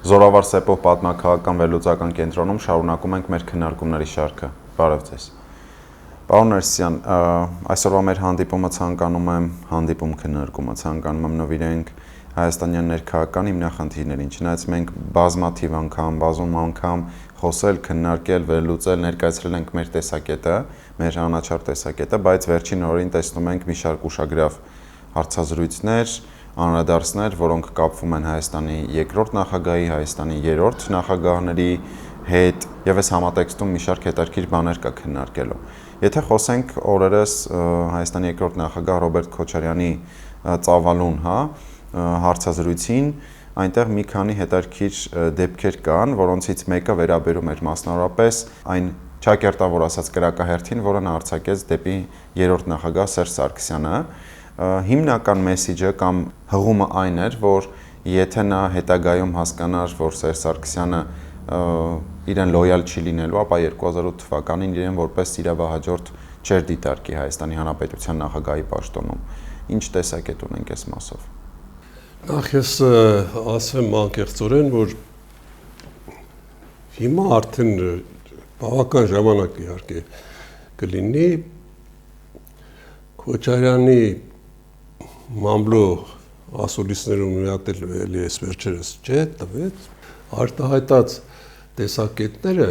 Զորավար Սեպով պատմաքաղաքական վերլուծական կենտրոնում շարունակում ենք մեր քննարկումների շարքը։ Բարև ձեզ։ Պարոն Ներսիսյան, այսօրվա մեր հանդիպումը ցանկանում եմ նվիրենք հայաստանյան ներքաղաքական հիմնախնդիրներին, չնայած մենք բազմաթիվ անգամ խոսել, քննարկել, վերլուծել, ներկայացրել ենք մեր տեսակետը, մեր անաչառ տեսակետը, բայց վերջին օրերին տեսնում ենք մի շարք ուշագրավ հարցազրույցներ, անդրադարձներ, որոնք կապվում են Հայաստանի երկրորդ նախագահի, Հայաստանի երրորդ նախագահների հետ եւ այս համատեքստում մի շարք հետաքրքիր բաներ կա քննարկելու։ Եթե խոսենք օրերս Հայաստանի երկրորդ նախագահ Ռոբերտ Քոչարյանի ծավալուն, հարցազրույցին, այնտեղ մի քանի հետաքրքիր դեպքեր կան, որոնցից մեկը վերաբերում էր մասնավորապես այն ճակերտավոր ասած կրակահերթին, որը նա արձակեց դեպի երրորդ նախագահ Սերժ Սարգսյանը։ Հիմնական մեսիջը կամ հղումը այն էր, որ եթե նա հետագայում հասկանար, որ Սերժ Սարգսյանը իրեն լոյալ չի լինելու, ապա 2008 թվականին իրեն որպես իրավահաջորդ չէր դիտարկի Հայաստանի Հանրապետության նախագահի պաշտոնում։ Ինչ տեսակետ ունենք այս մասով։ Նախ ես ասեմ անկեղծորեն, որ հիմա արդեն բավական ժամանակ իհարկե կլինի Քոչարյանի մամլո ասուլիսներում միատել էս վերջերս տվեց արտահայտած տեսակետները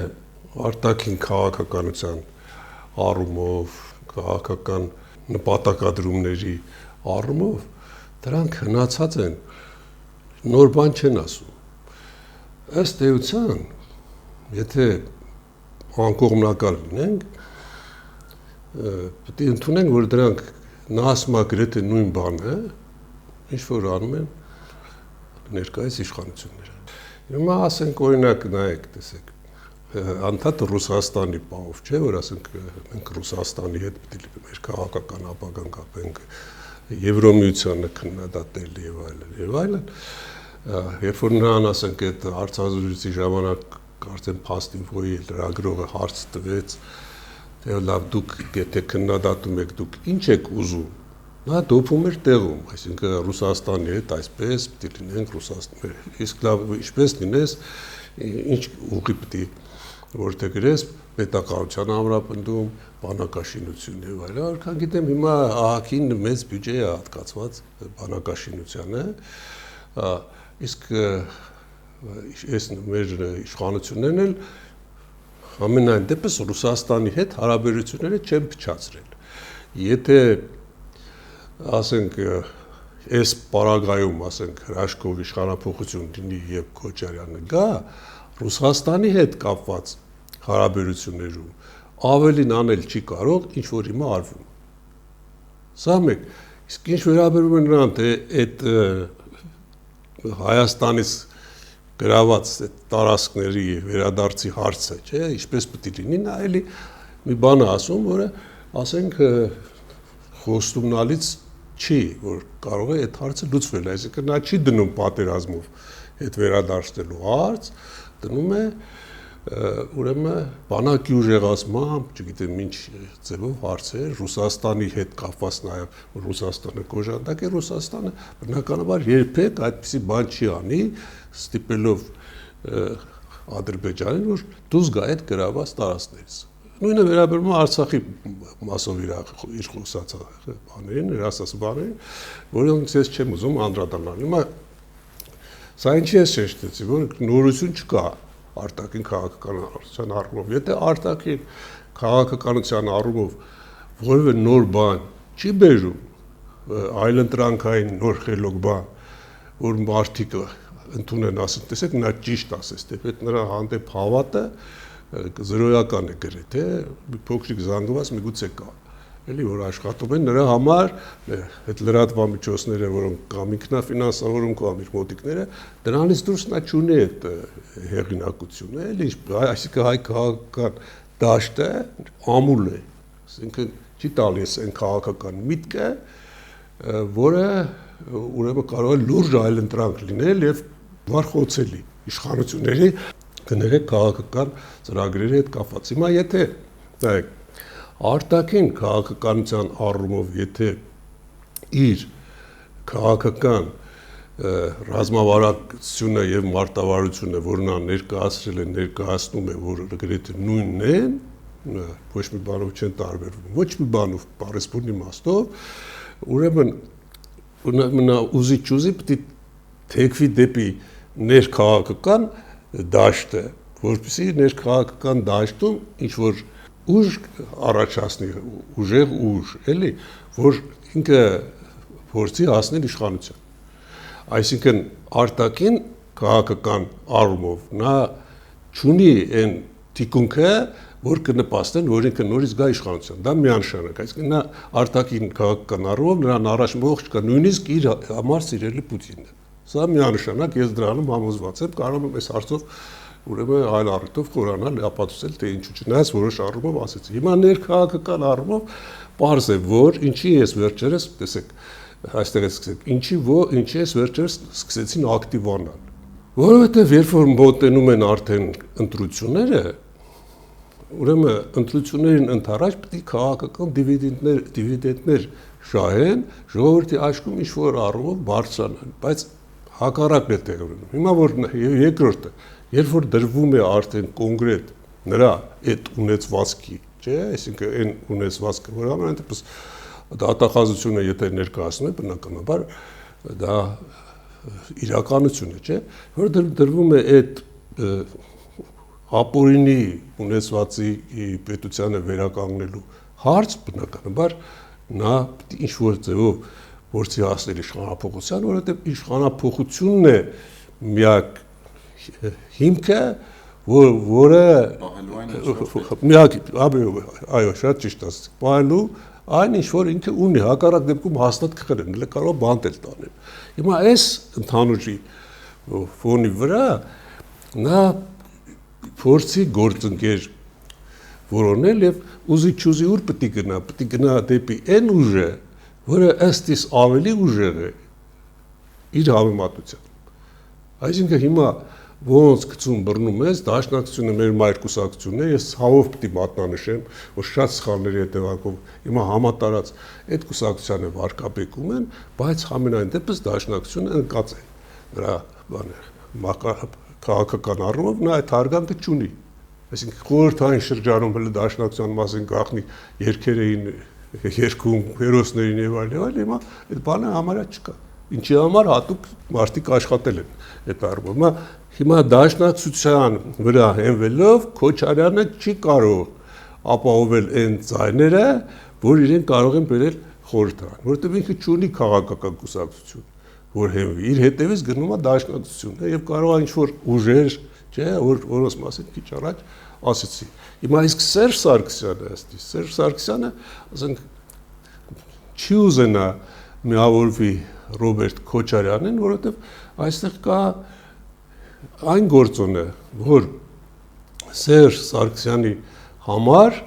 արտաքին քաղաքականության առումով, քաղաքական նպատակադրումների առումով դրանք հնացած են, նոր բան չեն ասում։ Ըստ էության, եթե անկողմնակալ լինենք, պետք է ընդունենք, որ դրանք նա ասում է գրեթե նույն բանը, ինչ որ անում են ներկայիս իշխանությունները։ Հիմա ասենք օրինակ նայեք, տեսեք, անդադար Ռուսաստանի պահով չէ, որ ասենք մենք Ռուսաստանի հետ պետք է մեր քաղաքական ապագան կապենք, Եվրոմիությանը քննադատել եւ այլն, երբ որ նրան ասենք այդ հարցազրույցի ժամանակ արդեն Փաստինֆոյի լրագրողը հարց տվեց, թե լավ դուք եթե քննադատում եք, դուք ինչ եք ուզում, նա դոփում էր տեղում, այսինքն Ռուսաստանի հետ այսպես պետք է լինենք Ռուսաստանի, իսկ լավ ինչպես լինես, ինչ ուղի պետք է որտեղ գրես պետականության ամրապնդում, բանակաշինություն եւ այլն, որքան գիտեմ հիմա ԱՀԿ-ին մեծ բյուջե է հատկացված բանակաշինությանը, իսկ այս մեր իշխանություններն էլ ամենայն դեպս Ռուսաստանի հետ հարաբերությունները չեն փչացրել։ Եթե ասենք այս պարագայում ասենք հրաշքով իշխանափոխություն լինի եւ Քոչարյանը գա, Ռուսաստանի հետ կապված հարաբերություններում ավելին անել չի կարող, ինչ որ հիմա արվում։ Սա մեկ, իսկ ինչ վերաբերում է նրան, թե այդ Հայաստանից գրաված տարածքների վերադարձի հարցը, չէ, ինչպես պետք է լինի, նա էլի մի բան է ասում, որը ասենք խոստումնալից չի, որ կարող է այդ հարցը լուծվել, այսինքն նա չի դնում պատերազմով այդ վերադարձնելու հարց, դնում է ուրեմն բանակի ուժեղացմամբ, չգիտեմ ինչ ձևով հարցեր, Ռուսաստանի հետ կապված նաև Ռուսաստանը կոժանդակ է, Ռուսաստանը բնականաբար երբեք այդպիսի բան չի անի, ստիպելով Ադրբեջանին, որ դուրս գա այդ գրաված տարածքներից։ Նույնը վերաբերում է Արցախի մասով իր խոսած բաներին, իր ասած բաներին, որոնց ես չեմ ուզում անդրադառնալ։ Հիմա սա ինչի է շեշտեցի, որ նորություն չկա արտաքին քաղաքականության առումով։ Եթե արտաքին քաղաքականության առումով որևէ նոր բան չի բերում, այլընտրանքային նոր խելոք բան, որ մարդիկ ընդունեն, ասեն, տեսեք, նա ճիշտ ասեց, թեպետ նրա հանդեպ հավատը զրոյական է գրեթե, մի փոքրիկ զանգված միգուցե կա, էլի որ աշխատում են նրա համար, այդ լրատվամիջոցները, որոնք կամ ինքնաֆինանսավորում կամ իր մոտիկները, դրանից դուրս նա չունի այդ հեղինակությունը, էլի, այսինքն հայ քաղաքական դաշտը ամուլ է, այսինքն չի տալիս այն քաղաքական միտքը, որը ուրեմն կարող է լուրջ այլընտրանք լինել եւ վարխոցելի իշխանությունների կներեք քաղաքական ծրագրերի հետ կապված։ Հիմա եթե արտաքին քաղաքականության առումով եթե իր քաղաքական ռազմավարությունը եւ մարտավարությունը, որ նա ներկայացրել է, ներկայացնում է, որ գրեթե նույնն են, ոչ մի բանով չեն տարբերվում, ոչ մի բանով պարեսպորտի իմաստով, ուրեմն նա ուզի պետք է թեքվի դեպի ներքաղաքական դաշտը, որպեսզի ներքաղաքական դաշտում ինչ որ ուժ առաջացնի, ուժեղ ուժ, էլի, որ ինքը փորձի հասնել իշխանության։ Այսինքն արտաքին քաղաքական առումով նա չունի այն թիկունքը, որ կնպաստեն, որ ինքը նորից գա իշխանության։ Դա միանշանակ, այսինքն նա արտաքին քաղաքական առումով նրան առաջ մողջ կա, նույնիսկ իր համար սիրելի Պուտինն է։ Սա միանշանակ, ես դրանում համոզված եմ, կարող եմ այս հարցով ուրեմն այլ առիթով խորանալ, ապացուցել, թե ինչու չնայած որոշ առումով ասեցի։ Հիմա ներքաղաքական առումով պարզ է, որ ինչի ես վերջերս, տեսեք, այստեղ սկսեք, ինչի ես վերջերս սկսեցին ակտիվանալ։ Որովհետև երբ որ մոտենում են արդեն ընտրությունները, ուրեմն ընտրություններին ընդառաջ պետք է քաղաքական դիվիդենդներ շահեն, ժողովրդի աչքում ինչ որ առումով բարձրանան, բայց հակառակն է տեղի ունենում։ Հիմա որ երկրորդը, երբ որ դրվում է արդեն կոնկրետ նրա այդ ունեցվածքի, չէ, այսինքն այն ունեցվածքը, որ ամեն դեպս դատախազությունը եթե ներկայացնում է, բնականաբար դա իրականություն է, չէ, որ դրվում է այդ ապօրինի ունեցվածի պետությանը վերականգնելու հարց, բնականաբար նա ինչ որ ձևով փորձի հասնել իշխանափոխության, որովհետև իշխանափոխությունն է միակ հիմքը, որը միակ, այո, շատ ճիշտ ասացիք, պահելու այն ինչ որ ինքը ունի, հակառակ դեպքում հաստատ կխրեն, էլ կարող բանտել տանեն։ Հիմա այս ընդհանուր ֆոնի վրա նա փորձի գործընկեր որոնել եւ ուզի ուր պետք է գնա դեպի այն ուժը, որը ըստ իս ավելի ուժեղ է իր համեմատությամբ։ Այսինքն հիմա ոնց գցում բռնում ես, դաշնակցությունը մեր մայր կուսակցությունն է, ես ցավով պետք է մատնանշեմ, որ շատ սխալների հետևանքով հիմա համատարած այդ կուսակցությանը վարկաբեկում են, բայց համենայն դեպս դաշնակցությունը ընկած է նրա քաղաքական առումով նա այդ հարգանքը չունի։ Այսինքն խորհրդային շրջանում հենց դաշնակցության մասին գաղտնի երկեր էին երկում հերոսներին եւ այլն, հիմա այդ բանը համարյա չկա։ Ինչի համար հատուկ մարդիկ աշխատել են այդ առումով։ Հիմա դաշնակցության վրա հենվելով Քոչարյանը չի կարող ապահովել այն ձայները, որ իրեն կարող են բերել խորհրդարան, որովհետև ինքը չունի քաղաքական կուսակցություն, որ հենվի, իր հետևից գնում է դաշնակցությունը եւ կարող է ինչ-որ ուժեր, չէ, որոնց մասին քիչ առաջ ասեցի։ Հիմա իսկ Սերժ Սարգսյանը, ասենք, չի ուզենա միավորվի Ռոբերտ Քոչարյանին, որովհետև այստեղ կա այն գործոնը, որ Սերժ Սարգսյանի համար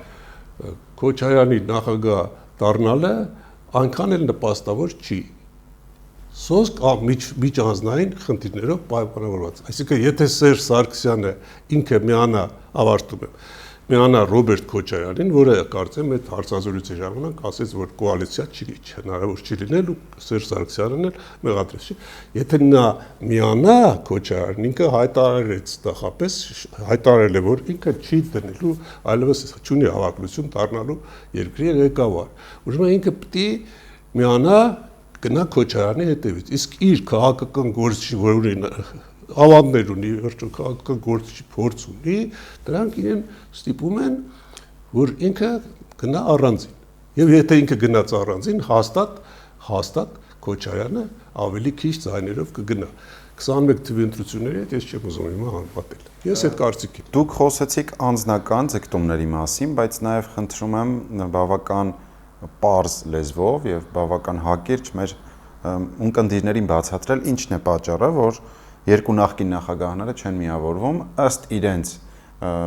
Քոչարյանի նախագահ դառնալը այնքան էլ նպաստավոր չի։ Սոսկ միջանձնային խնդիրներով պայմանավորված։ Այսինքն, եթե Սերժ Սարգսյանը ինքը միանա Ռոբերտ Քոչարյանին, որը կարծեմ այդ հարցազրույցի ժամանակ ասեց, որ կոալիցիա հնարավոր չի լինել ու Սերժ Սարգսյանն էլ մեղադրեց։ Եթե նա միանա Քոչարյանին, ինքը հայտարարեց նախապես, հայտարարել է, որ ինքը չի դնելու, այլևս չունի հավակնություն դառնալու երկրի ղեկավար։ Ուրեմն ինքը պետք է միանա գնա Քոչարյանի հետևից, իսկ իր քաղաքական գործիչի, որ ունի ավանդներ ունի, վերջո քաղաքական գործիչի փորձ ունի, դրանք իրեն ստիպում են, որ ինքը գնա առանձին։ Եվ եթե ինքը գնաց առանձին, հաստատ Քոչարյանը ավելի քիչ ձայներով կգնա։ 21 թվականի ընտրությունների հետ ես չեմ ուզում հիմա անպատել։ Ես այդ կարծիքին։ Դուք խոսեցիք անձնական ձգտումների մասին, բայց նաև խնդրում եմ բավական պարզ լեզվով եւ բավական հակիրճ մեր ունկնդիրներին բացատրել ինչն է պատճառը, որ երկու նախկին նախագահները չեն միավորվում ըստ իրենց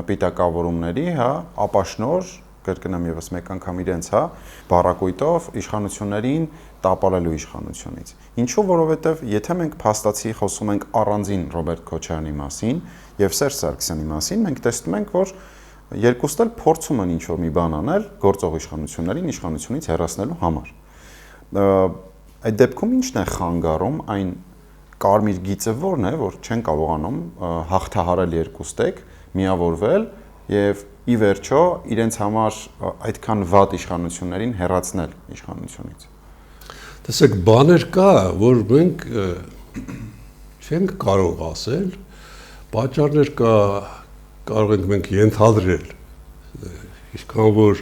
պիտակավորումների, հա, ապաշնոր, կրկնեմ եւս մեկ անգամ իրենց, հա, բառակույտով իշխանություններին տապալելու իշխանությունից։ Ինչու, որովհետեւ եթե մենք փաստացի խոսում ենք առանձին Ռոբերտ Քոչարյանի մասին եւ Սերժ Սարգսյանի մասին, մենք տեսնում ենք, որ երկուստ էլ փորձում են ինչ-որ մի բան անել գործող իշխանություններին իշխանությունից հեռացնելու համար։ Այդ դեպքում ի՞նչն է խանգարում այն կարմիր գիծը որն է, որ չեն կարողանում հաղթահարել երկուստեք, միավորվել եւ ի վերջո իրենց համար այդքան վատ իշխանություններին հեռացնել իշխանությունից։ Տեսեք, բաներ կա, որ մենք չենք կարող ասել, պատճառներ կա, կարող ենք մենք ենթադրել, ինչքան որ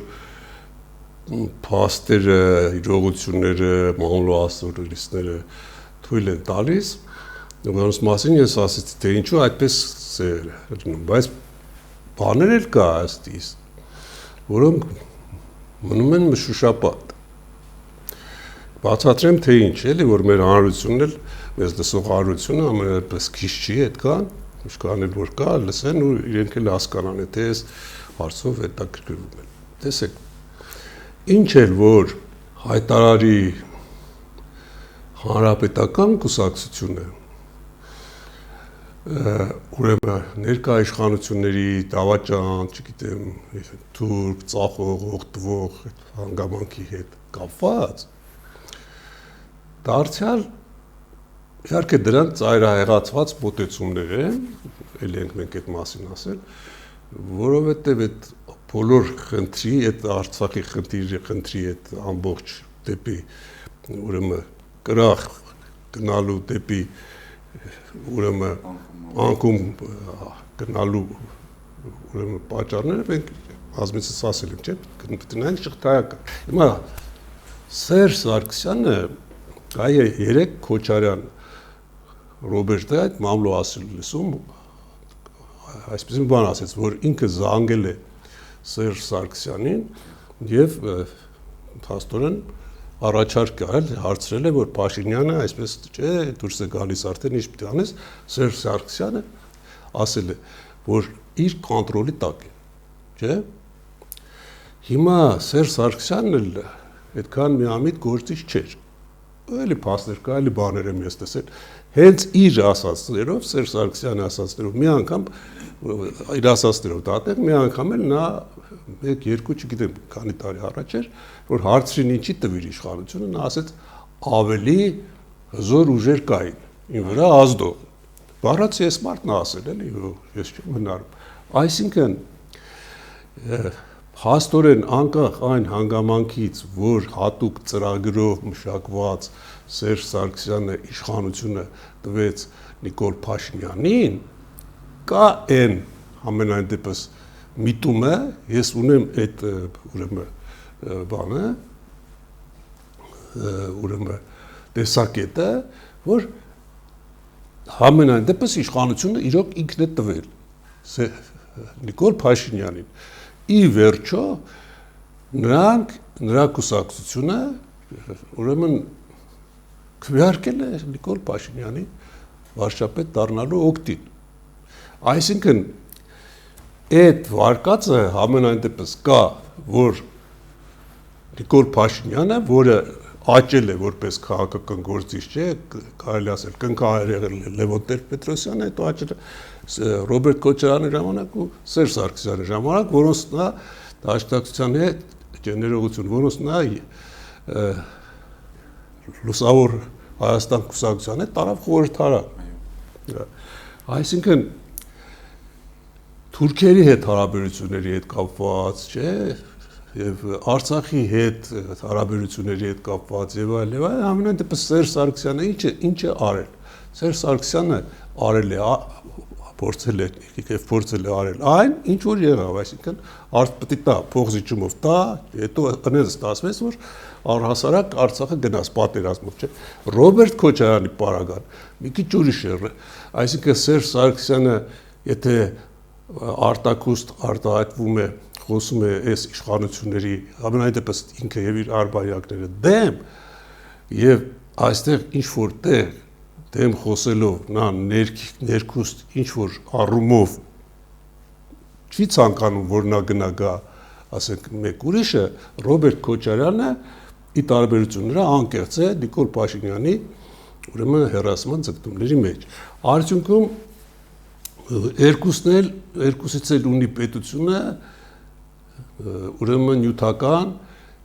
փաստերը, իրողությունները, մանլուաստրիստները թույլ են տալիս, նրանց մասին ես ասեցի, թե ինչու այդպես է, բայց բաներ էլ կա ըստիս, որոնք մնում են մշուշապատ։ Բացատրեմ թե ինչ, էլի, որ մեր հանրությունն էլ, մեզ լսող հանրությունը ամենապես քիչ չի այդքան, ինչքան էլ որ կա, լսեն ու իրենք էլ հասկանան, թե այս հարցով հետաքրքրվում են։ Տեսեք, ինչ էլ որ հայտարարի հանրապետական կուսակցությունը, ուրեմն ներկա իշխանությունների դավաճան, չգիտեմ, թուրք, ծախող, օգտվող հանգամանքի հետ կապված, դարձյալ իհարկե դրանք ծայրահեղացված մոտեցումներ են, ելի ենք մենք այդ մասին ասել, որովհետև այդ բոլոր խնդրի, այդ Արցախի խնդրի այդ ամբողջ դեպի ուրեմն կրախ գնալու դեպի ուրեմն անկում գնալու ուրեմն պատճառները մենք բազմիցս ասել ենք, չէ՞, գտնենք շղթայական։ Հիմա Սերժ Սարգսյանը այ 3 Քոչարյան Ռոբերտը այդ մամլո ասելիսում այսպես բան ասեց, որ ինքը զանգել է Սերժ Սարգսյանին եւ փաստորեն առաջարկ արել, հարցրել է, որ Փաշինյանը այսպես չէ, դուրս է գալիս արդեն ինչ պիտի անես, Սերժ Սարգսյանը ասել է, որ իր կոնտրոլի տակ է, չէ՞։ Հիմա Սերժ Սարգսյանն էլ այդքան միամիտ գործիչ չէր։ Էլի փաստեր կա, էլի բաներ եմ ես տեսել։ Հենց իր ասածներով, Սերժ Սարգսյանի ասածներով մի անգամ իր ասածներով դատել, մի անգամ էլ նա 1-2, չգիտեմ, քանի տարի առաջ էր, որ հարցրին ինչի տվիր իշխանությունը, նա ասեց ավելի հզոր ուժեր կային, ին վրա ազդող։ Բառացի ես մարդն ասել էլի, ես չեմ հնարում։ Այսինքն փաստորեն անկախ այն հանգամանքից, որ հատուկ ծրագրով մշակված Սերժ Սարգսյանը իշխանությունը տվեց Նիկոլ Փաշինյանին, կա այն ամենայն դեպս միտումը, ես ունեմ այդ ուրեմն բանը, ուրեմն տեսակետը, որ ամենայն դեպս իշխանությունը իրոք ինքն է տվել Նիկոլ Փաշինյանին։ Ի վերջո նրանք նրա կուսակցությունը ուրեմն քվեարկել է Նիկոլ Փաշինյանի վարչապետ դառնալու օգտին։ Այսինքն այդ վարկածը ամենայն դեպս կա, որ Նիկոլ Փաշինյանը, որը աճել է որպես քաղաքական գործիչ, չէ, կարելի ասել կնքահայր եղել է Լևոն Տեր-Պետրոսյանը, հետո աճել է Ռոբերտ Քոչարյանի ժամանակ ու Սերժ Սարգսյանի ժամանակ, որոնց նա դաշնակցության հետ ջներողություն, որոնց նա լուսավոր Հայաստան կուսակցության հետ տարավ խորհրդարան։ Այսինքն թուրքերի հետ հարաբերությունների հետ կապված, չէ, եւ Արցախի հետ հարաբերությունների հետ կապված եւ այլ, ամենայն դեպս Սերժ Սարգսյանը ինչ է արել։ Սերժ Սարգսյանը արել է, փորձել է արել այն, ինչ որ եղավ, այսինքն պիտի տա, փողզիջումով տա, հետո ընես ստացվեց, որ առհասարակ Արցախը գնաց պատերազմով, չէ։ Ռոբերտ Քոչարյանի պարագան մի քիչ ուրիշ է, այսինքն Սերժ Սարգսյանը, եթե արտակուստ արտահայտվում է, խոսում է այս իշխանությունների, ամենայն դեպս ինքը եւ իր արբայակները դեմ, եւ այստեղ ինչ որ տեղ դեմ խոսելով նա ներքուստ ինչ որ առումով չի ցանկանում, որ նա գնա գա, ասենք մեկ ուրիշը, Ռոբերտ Քոչարյանը ի տարբերություն նրա անկեղծ է Նիկոլ Փաշինյանի ուրեմն հերասման ձգտումների մեջ։ Արդյունքում երկուսից էլ ունի պետությունը ուրեմն նյութական,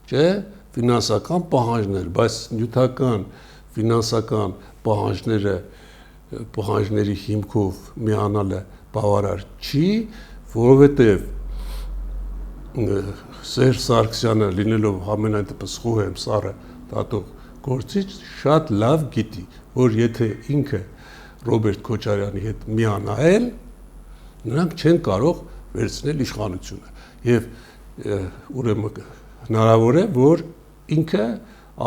չէ, ֆինանսական պահանջներ, բայց նյութական, ֆինանսական պահանջները պահանջների հիմքով միանալը բավարար չի, որովհետև Սերժ Սարգսյանը լինելով ամենայն դեպս խոհեմ սառը դատող գործիչ շատ լավ գիտի, որ եթե ինքը Ռոբերտ Քոչարյանի հետ միանայել, նրանք չեն կարող վերցնել իշխանությունը եւ ուրեմն հնարավոր է, որ ինքը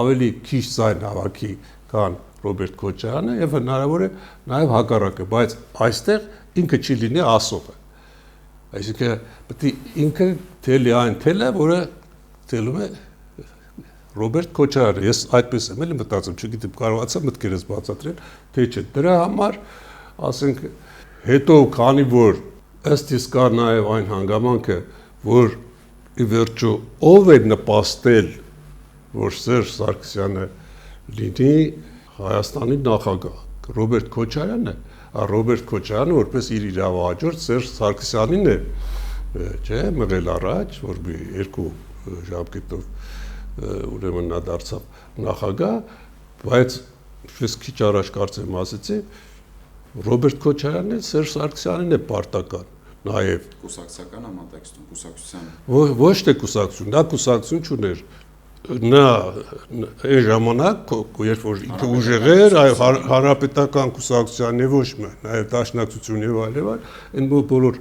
ավելի քիչ ձայն հավաքի, քան Ռոբերտ Քոչարյանը եւ հնարավոր է նաեւ հակառակը, բայց այստեղ ինքը չի լինի ասողը։ Այսինքն պետք է ինքը թելի այն թելը, որը թելում է Ռոբերտ Քոչարյանը, ես այդպես եմ էլի մտածում, չգիտեմ կարողացա մտքերս բացատրել, թե չէ։ Դրա համար, ասենք, հետո քանի որ ըստ իս կար նաև այն հանգամանքը, որ ի վերջո ով է նպաստել, որ Սերժ Սարգսյանը լինի Հայաստանի նախագահ, Ռոբերտ Քոչարյանը, Ռոբերտ Քոչարյանը որպես իր իրավահաջորդ Սերժ Սարգսյանին է, չէ, մղել առաջ, որ մի 2 ժամկետով ուրեմն նա դարձավ նախագահ, բայց ես քիչ առաջ կարծեմ ասեցի, Ռոբերտ Քոչարյանն է Սերժ Սարգսյանին է պարտական, նաև կուսակցական համատեքստում, կուսակցության ոչ թե կուսակցություն, նա կուսակցություն չուներ, նա այն ժամանակ, երբ որ ինքը ուժեղ էր, հանրապետական կուսակցության եւ ոչ մի, նաև դաշնակցություն եւ այլն, այն բոլոր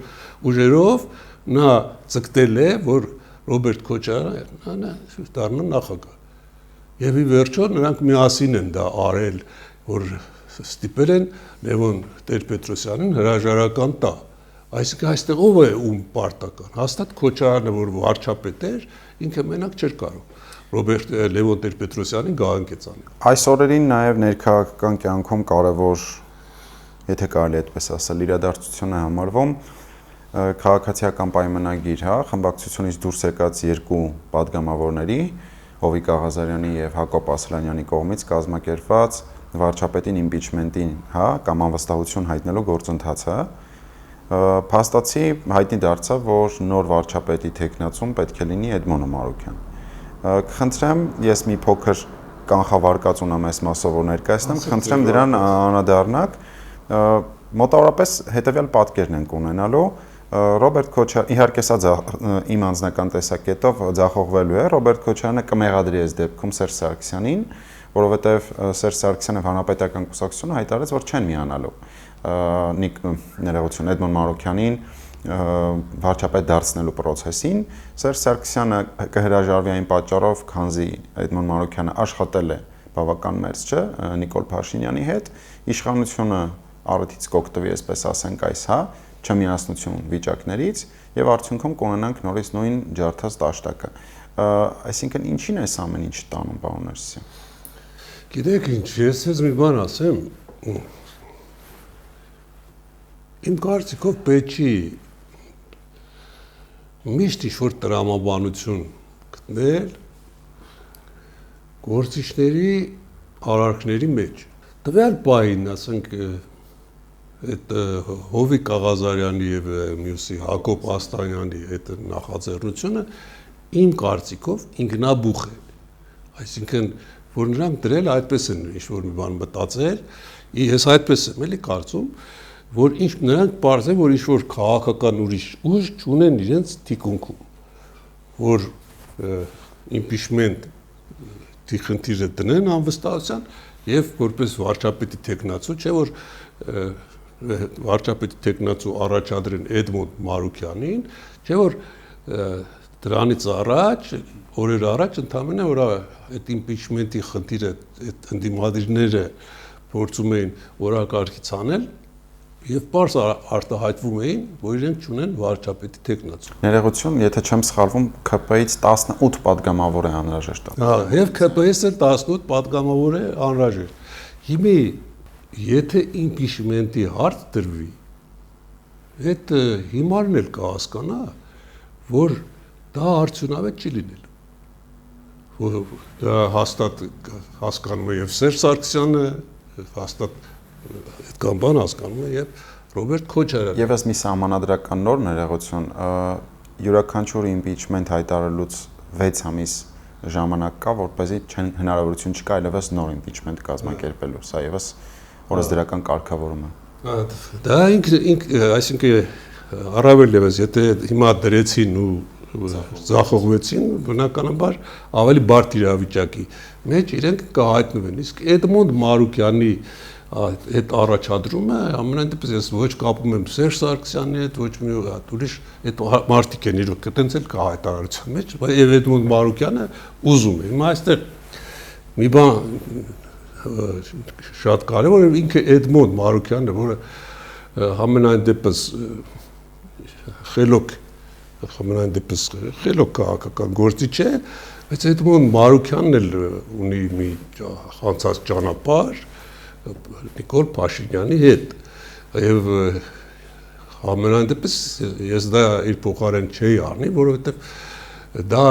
ուժերով նա ցկտել է, որ Ռոբերտ Քոչարյանը դառնա նախագահ։ Եվ ի վերջո նրանք միասին են դա արել, որ ստիպել են Լևոն Տեր-Պետրոսյանին հրաժարական տա։ Այսինքն այստեղ ով է ում պարտական։ Հաստատ Քոչարյանը, որ վարչապետ էր, ինքը մենակ չէր կարող Լևոն Տեր-Պետրոսյանին գահանքեց անել։ Այս օրերին նաև ներքաղաքական կյանքում կարևոր, եթե կարելի այդպես ասել, իրադարձություն է համարվում քաղաքացիական պայմանագիր, հա, խմբակցությունից դուրս եկած 2 падգամավորների, Հովիկ Աղազարյանի եւ Հակոբ Ասլանյանի կողմից կազմակերպված վարչապետին իմպիչմենտին, հա, կամ անվստահություն հայտնելու գործընթացը, փաստացի հայտնի դարձավ, որ նոր վարչապետի թեկնածուն պետք է լինի Էդմոն Մանուկյան։ Կխնդրեմ, ես մի փոքր կանխավարկած ունեմ այս մասով ներկայացնեմ, կխնդրեմ դրան անդրադառնաք, մոտավորապես հետեւյալ պատկերն ենք ունենալու Ռոբերտ Քոչարյանը, իհարկե սա իմ անձնական տեսակետով ձախողվելու է, Ռոբերտ Քոչարյանը կմեղադրի այս դեպքում Սերժ Սարգսյանին, որովհետև Սերժ Սարգսյանը հանրապետական կուսակցությունը հայտարարեց, որ չեն միանալու ներողություն Էդմոն Մանուկյանին վարչապետ դարձնելու process-ին, Սերժ Սարգսյանը կհրաժարվի այն պատճառով, քանզի Էդմոն Մանուկյանը աշխատել է բավական մերձ, չէ, Նիկոլ Փաշինյանի հետ, իշխանությունը առիթից կօգտվի, այսպես ասենք, այս, հա, չմիասնություն վիճակներից եւ արդյունքում կունենանք նորից նույն ջարդած դաշտակը։ Այսինքն ինչին է ամեն ինչ տանում, պարոն Ներսիսյան։ Գիտեք ինչ, ես ես մի բան ասեմ, իմ կարծիքով պետք է միշտ ինչ-որ տրամաբանություն գտնել գործիչների արարքների մեջ։ Տվյալ պահին, ասենք, այդ Հովիկ Աղազարյանի եւ մյուսի Հակոբ Ասլանյանի այդ նախաձեռնությունը իմ կարծիքով ինքնաբուխ է։ Այսինքն, որ նրանք դրել այդպես են ինչ-որ մի բան մտածել, ես այդպես եմ էլի կարծում, որ նրանք պարզ է, որ ինչ-որ քաղաքական ուրիշ ուժ չունեն իրենց թիկունքում, որ իմպիչմենտ խնդիրը դնեն անվստահության եւ որպես վարչապետի թեկնածու, չէ՞ որ վարչապետի թեկնածու առաջադրեն Էդմոն Մանուկյանին, չէ՞ որ դրանից առաջ, օրեր առաջ ընդհանրապես որ այդ իմպիչմենտի խնդիրը, այդ ընդդիմադիրները փորձում էին օրակարգից անել եւ պարզ արտահայտվում էին, որ իրենք չունեն վարչապետի թեկնածու։ Ներողություն, եթե չեմ սխալվում, ՔՊ-ից 18 падգամավոր է անհրաժեշտ։ Հա, եւ ՔՊ-ից էլ 18 падգամավոր է անհրաժեշտ։ Հիմա եթե իմպիչմենտի հարց դրվի, այդ հիմարն էլ կհասկանա, որ դա արդյունավետ չի լինելու։ Որ դա հաստատ հասկանում է եւ Սերժ Սարգսյանը, հաստատ այդքան բան հասկանում է եւ Ռոբերտ Քոչարյանը։ Եվս մի սահմանադրական նոր ներողություն, յուրաքանչյուր իմպիչմենտ հայտարարելուց 6 ամիս ժամանակ կա, որպեսզի հնարավորություն չկա այլևս նոր իմպիչմենտ կազմակերպելու։ Սա եւս օրենսդրական կարգավորումը։ Դա այսինքն առավել եւս եթե հիմա դրեցին ու ձախողվեցին, բնականաբար ավելի բարդ իրավիճակի մեջ իրենք կհայտնվեն։ Իսկ Էդմոնդ Մարուկյանի այդ առաջադրումը ամենայն դեպս ես ոչ կապում եմ Սերժ Սարգսյանի հետ, ոչ մի հատ ուրիշ այդ մարդիկ են իրոք այտենց էլ կա հայտարարության մեջ, եւ Էդմոնդ Մարուկյանը ուզում է։ Հիմա այստեղ մի բան շատ կարևոր է, ինքը Էդմոնդ Մարուկյանն է, որը ամենայն դեպս խելոք քաղաքական գործիչ է, բայց Էդմոնդ Մարուկյանն էլ ունի մի անցած ճանապարհ Նիկոլ Փաշինյանի հետ եւ ամենայն դեպս ես դա իր փոխարեն չէի անի, որովհետեւ դա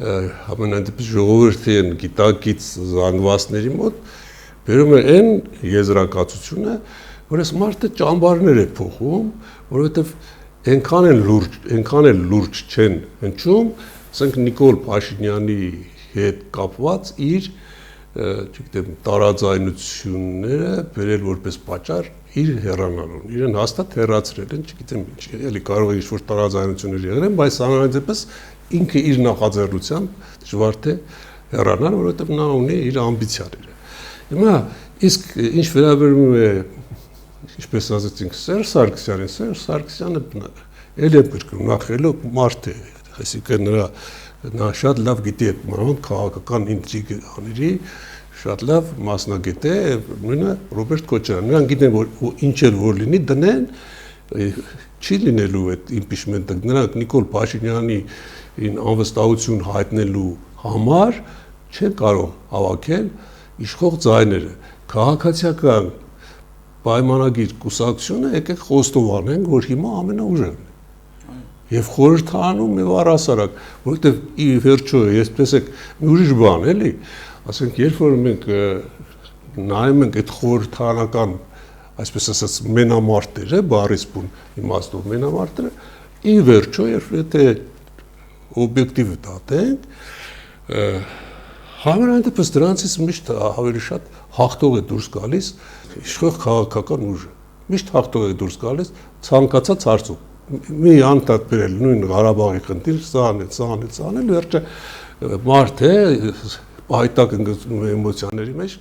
ամենայն դեպս ժողովրդի են գիտակից զանգվածների մոտ բերում է այն եզրակացությունը, որ այս մարդը ճամբարներ է փոխում, որովհետեւ այնքան էլ լուրջ չեն հնչում, ասենք Նիկոլ Փաշինյանի հետ կապված իր չգիտեմ տարաձայնությունները բերել որպես պատճառ իր հեռանալուն, իրեն հաստատ հեռացրել են, չգիտեմ ինչ, էլի կարող է ինչ-որ տարաձայնություններ եղել են, բայց ամենայնպես ինքը իր նախաձեռնությամբ դժվար թե հեռանալ, որովհետև նա ունի իր ամբիցիաները։ Հիմա իսկ ինչ վերաբերում է, ինչպես ասացինք, Սերժ Սարգսյանը էլի կրկնում, նա խելոք մարդ է, այսինքն նա շատ լավ գիտի այդ մանավանդ քաղաքական ինտրիգաների, շատ լավ մասնագետ է, նույնը Ռոբերտ Քոչարյանը, նրանք գիտեն, որ ինչ էլ որ լինի, դնեն, չի լինելու այդ իմպիչմենտը, նրանք Նիկոլ Փաշինյանին անվստահություն հայտնելու համար չեն կարող հավաքել իշխող ձայները, քաղաքացիական պայմանագիր կուսակցությունը եկեք խոստովանենք, որ հիմա ամենաուժեղն է։ Եվ խորհրդանում եւ առհասարակ, որովհետեւ ի վերջո, ես տեսեք, մի ուրիշ բան էլի, ասենք, երբ որ մենք նայում ենք այդ խորհրդանական, այսպես ասած, մենամարտերը, բառից բուն իմաստով մենամարտերը, ի վերջո, եթե օբյեկտիվ դատենք, համենայնդեպս դրանցից միշտ ավելի շատ հաղթող է դուրս գալիս իշխող քաղաքական ուժը, միշտ հաղթող է դուրս գալիս ցանկացած հարցում։ Մի անդադ բերել նույն Ղարաբաղի խնդիր, սանել, վերջը մարդ է, հայտակ ընկնում է էմոցիաների մեջ,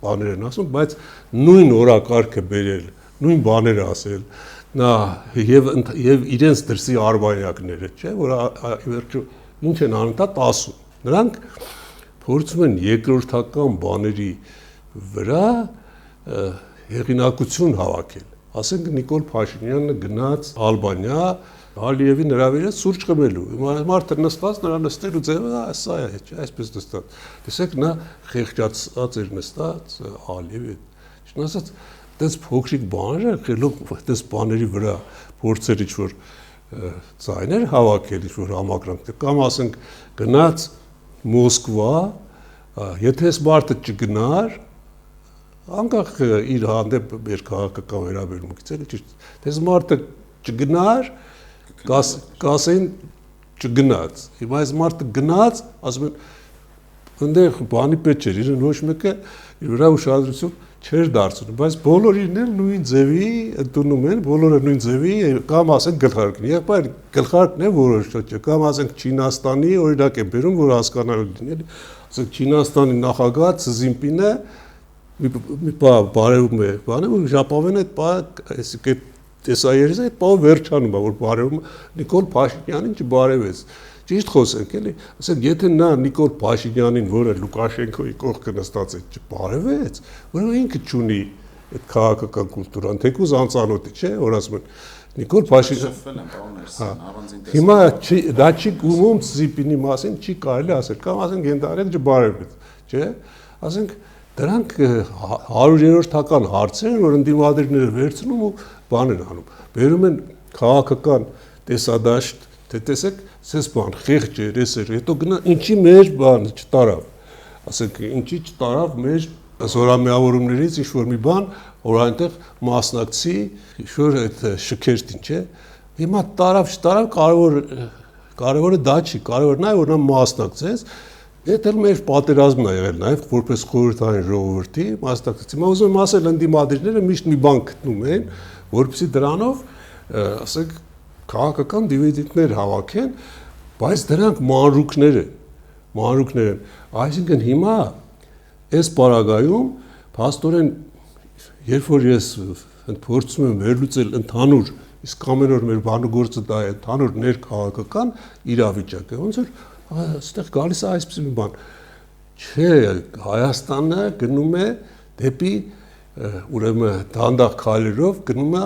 բաներ են ասում, բայց նույն օրակարգը բերել, նույն բաները ասել, նա եւ իրենց դրսի արբանյակները, չէ, որ վերջը ինչ են անդադ ասում։ Նրանք փորձում են երկրորդական բաների վրա հեղինակություն հավաքել։ Ասենք Նիկոլ Փաշինյանը գնաց Ալբանիա, Ալիևի հրավիրեց սուրճ խմելու։ Մարդը նստած, նրա նստելու ձևը սա է, այսպես նստած։ Տեսեք, նա խեղճացած էր նստած Ալիևի հետ։ Չնայած այդպես փոքրիկ բաները, խելոք այդպես բաների վրա փորձեր ինչ-որ ձայներ հավաքել, ինչ-որ համակրանք, կամ ասենք գնաց Մոսկվա, եթե այս մարդը չգնար, անկախ իր հանդեպ մեր քաղաքական վերաբերմունքից էլի ճիշտ, դες մարդը չգնար, կասեն չգնաց, հիմա այս մարդը գնաց, ասում են, ընդեղ բանի պետք չէր, իրեն ոչ մեկը իր վրա ուշադրություն չէր դարձնում, բայց բոլորին էլ նույն ձևի ընդունում են, բոլորը նույն ձևի, կամ ասենք գլխարկն, եղբայր գլխարկն է որոշ, կամ ասենք Չինաստանի օրինակ են բերում, որ հասկանալու լինի, ասենք Չինաստանի նախագահ Սի Ցզինպինը մի բարևում է, բանը, որ ժապավեն այդ այսինքն տեսայերից այդ բանը վերջանում է, որ բարևում Նիկոլ Փաշինյանին չբարևեց։ Ճիշտ խոսենք, էլի, ասենք, եթե նա Նիկոլ Փաշինյանին, որը Լուկաշենկոյի կողքը նստած է, չբարևեց, որը ինքը չունի այդ քաղաքական կուլտուրան, թեկուզ անծանոթ է, չէ, որ ասում են Նիկոլ Փաշինյանը։ Հիմա դա չի գումում Ցզինպինի մասին, չի կարելի ասել, կամ ասենք Գենդարյանը չբարևեց, չէ, ասենք դրանք 100-րդական հարցեր են, որ ընդդիմադիրները վերցնում ու բան են անում։ Բերում են քաղաքական տեսադաշտ, թե տեսեք, սես բան, խեղճ էր, էս էր, հետո գնա, ինչի մեր բանը չտարավ։ Ասենք, ինչի չտարավ մեր զորամիավորումներից ինչ-որ մի բան, որ այնտեղ մասնակցի, ինչ-որ այդ շքերթին, չէ։ Հիմա տարավ, չտարավ, կարևորը դա չի, կարևորն է, որ նա մասնակցեց, Դա էլ մեր պատերազմն է եղել նաև որպես խորհրդային ժողովրդի մասնակցություն։ Հիմա ուզում եմ ասել, ընդդիմադիրները միշտ մի բան գտնում են, որպեսզի դրանով, ասենք, քաղաքական դիվիդենտներ հավաքեն, բայց դրանք մանրուքներ են։ Այսինքն հիմա այս պարագայում փաստորեն երբ որ ես փորձում եմ վերլուծել ընդհանուր, իսկ ամեն օր մեր բանուգործը դա է, ընդհանուր ներքաղաքական իրավիճակը, ոնց որ այստեղ գալիս է այսպես մի բան, չէ, Հայաստանը գնում է դեպի ուրեմն դանդաղ քայլերով գնում է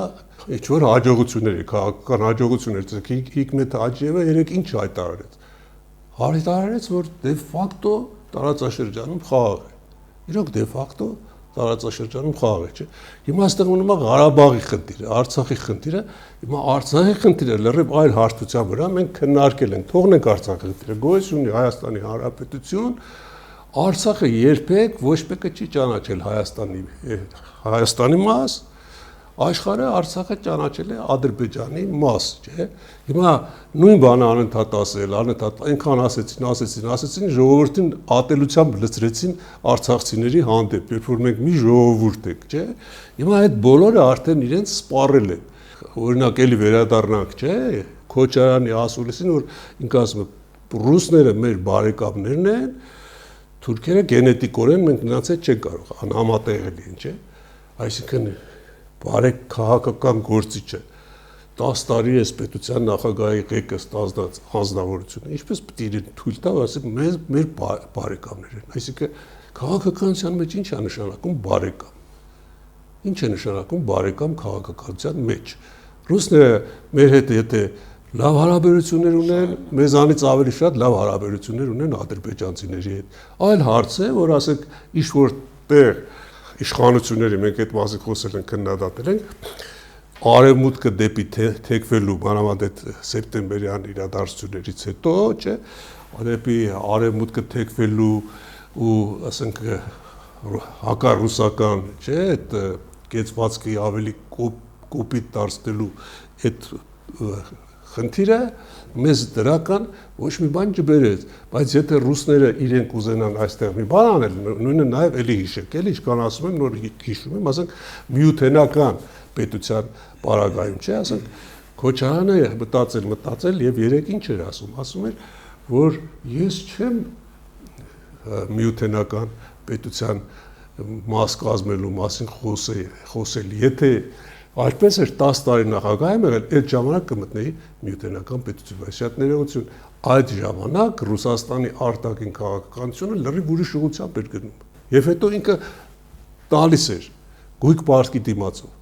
ինչ-որ հաջողությունների, քաղաքական հաջողություններ, Հիկմետ Հաջիևը երեք ինչ հայտարարեց, որ դե ֆակտո տարածաշրջանում խաղաղ է։ Իրոք դե ֆակտո տարածաշրջանում խաղաղ է, չէ։ Հիմա այստեղ մնում է Ղարաբաղի խնդիրը, Արցախի խնդիրը, հիմա Արցախի խնդիրը լրիվ այլ հարթության վրա մենք քննարկել ենք, թողնենք Արցախի խնդիրը, գոյություն ունի Հայաստանի Հանրապետություն, Արցախը երբեք ոչ մեկը չի ճանաչել Հայաստանի մաս, աշխարհը Արցախը ճանաչել է Ադրբեջանի մաս, չէ։ Հիմա նույն բանը անընդհատ ասել, այնքան ասեցին, ժողովրդին ատելությամբ լցրեցին արցախցիների հանդեպ, երբ որ մենք մի ժողովուրդ ենք, չէ։ Հիմա այդ բոլորը արդեն իրենց սպառել են։ Օրինակ էլի վերադառնանք, չէ, Քոչարյանի ասուլիսին, որ ինքը ասում է, ռուսները մեր բարեկամներն են, թուրքերը գենետիկորեն մենք նրանց հետ չենք կարող, անհամատեղելի են, չէ։ Այսինքն բարեք քաղաքական գործիչը 10 տարի է պետության նախագահի ղեկը ստանձնած անձնավորությունը, ինչպես պետք է իրեն թույլ տա, ասել մեր բարեկամներ են։ Այսինքն քաղաքականության մեջ ինչ է նշանակում բարեկամ։ Ինչ է նշանակում բարեկամ քաղաքականության մեջ։ Ռուսները մեր հետ եթե լավ հարաբերություններ ունեն, մեզանից ավելի շատ լավ հարաբերություններ ունեն ադրբեջանցիների հետ։ Այլ հարց է, որ ասենք ինչ-որ տեղ իշխանությունների մենք այդ մասը խոսել ենք, քննադատել ենք, արևմուտքը դեպի թեքվելու, մանավանդ այդ սեպտեմբերյան իրադարձություններից հետո, չէ, դեպի արևմուտքը թեքվելու ու ասենք հակառուսական, չէ, այդ կեցվածքի ավելի կոպիտ դարձնելու այդ խնդիրը մեզ դրական ոչ մի բան չբերեց, բայց եթե ռուսները իրենք ուզենան այստեղ մի բան անել, նույնը նաև էլի հիշեք, էլի ինչքան ասում եմ, նոր հիշում եմ, ասենք միութենական պետության պարագայում, չէ, ասենք Քոչարյանը մտածել եւ երեք ինչ էր ասում էր, որ ես չեմ միութենական պետության մաս կազմելու մասին խոսել, եթե Այսպես էր 10 տարի նախագահ եմ եղել, այդ ժամանակ կմտնեի միութենական պետություն, բայց շատ ներողություն, այդ ժամանակ Ռուսաստանի արտաքին քաղաքականությունը լրիվ ուրիշ ուղղությամբ էր գնում։ Եվ հետո ինքը տալիս էր, գույք պարտքի դիմացով,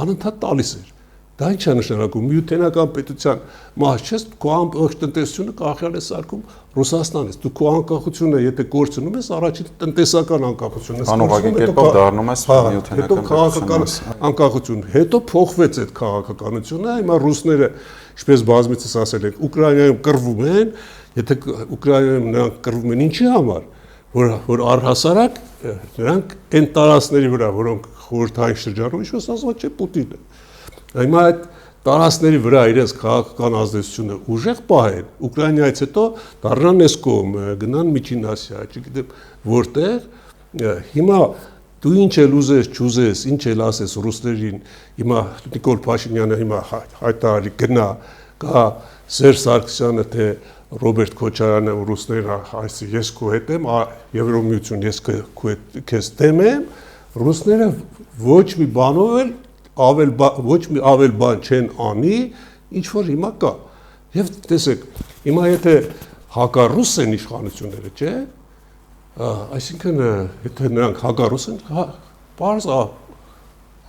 անընդհատ տալիս էր։ Դա ինչ է նշանակում, միութենական պետության մաս չես, քո ամբողջ տնտեսությունը կախյալ է սարքում Ռուսաստանից։ Դու քո անկախությունը եթե կորցնում ես, առաջին տնտեսական անկախությունն ես անուղղակի կերպով դառնում ես միութենական հետո քաղաքական անկախություն, հետո փոխվեց այդ քաղաքականությունը, հիմա ռուսները, ինչպես բազմիցս ասել եք, Ուկրաինայում կռվում են, եթե Ուկրաինայում նրանք կռվում են ինչի համար, որ առհասարակ նրանք այն տարածքների վրա, որոնք խորհրդային շրջանում, ինչպես ասված չէ, Պուտինը Հիմա այդ տարածքների վրա իրենց քաղաքական ազդեցությունը ուժեղ պահեն, Ուկրաինայից հետո դառնան այս կողմ, գնան Միջին Ասիա, չգիտեմ որտեղ, հիմա դու ինչ էլ ուզես, չուզես, ինչ էլ ասես ռուսներին, հիմա Նիկոլ Փաշինյանը հիմա հայտարարի գնա, կա Սերժ Սարգսյանը, թե Ռոբերտ Քոչարյանը ռուսներն այսի ես քո հետ եմ, Եվրոմիություն ես քեզ դեմ եմ, ռուսները ոչ մի բանով էլ ոչ մի ավել բան չեն անի, ինչ որ հիմա կա։ Եվ տեսեք, հիմա եթե հակառուս են իշխանությունները, չէ, այսինքն եթե նրանք հակառուս են, պարզ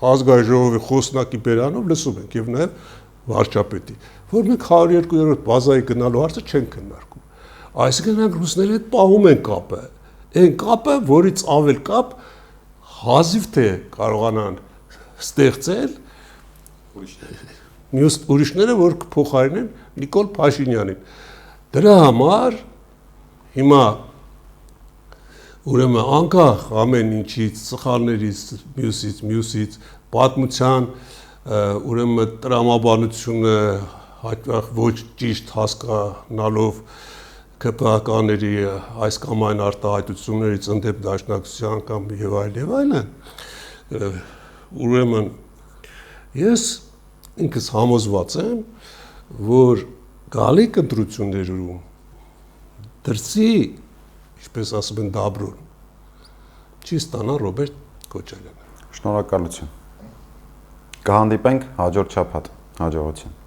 ազգային ժողովի խոսնակի բերանով լսում ենք եւ նաեւ վարչապետի, որ մենք 102-րդ բազայի գնալու հարցը չենք քննարկում։ Այսինքն նրանք ռուսների հետ պահում են կապը, այն կապը, որից ավել կապ հազիվ թե կարողանան ստեղծել մյուս ուրիշները, որ կփոխարինեն Նիկոլ Փաշինյանին։ Դրա համար հիմա ուրեմն անկախ ամեն ինչից, սխալներից, մյուսից, պատմության ուրեմն տրամաբանությունը հաճախ ոչ ճիշտ հասկանալով ԿՊԱ-ների այս կամ այն արտահայտություններից ընդդեմ դաշնակցության կամ եւ այլն, ուրեմն ես ինքս համոզված եմ, որ գալիք ընտրություններում դրսի, ինչպես ասում են, դաբրոն չի ստանա Ռոբերտ Քոչարյանը։ Շնորհակալություն։ Կհանդիպենք հաջորդ շաբաթ։ Հաջողություն։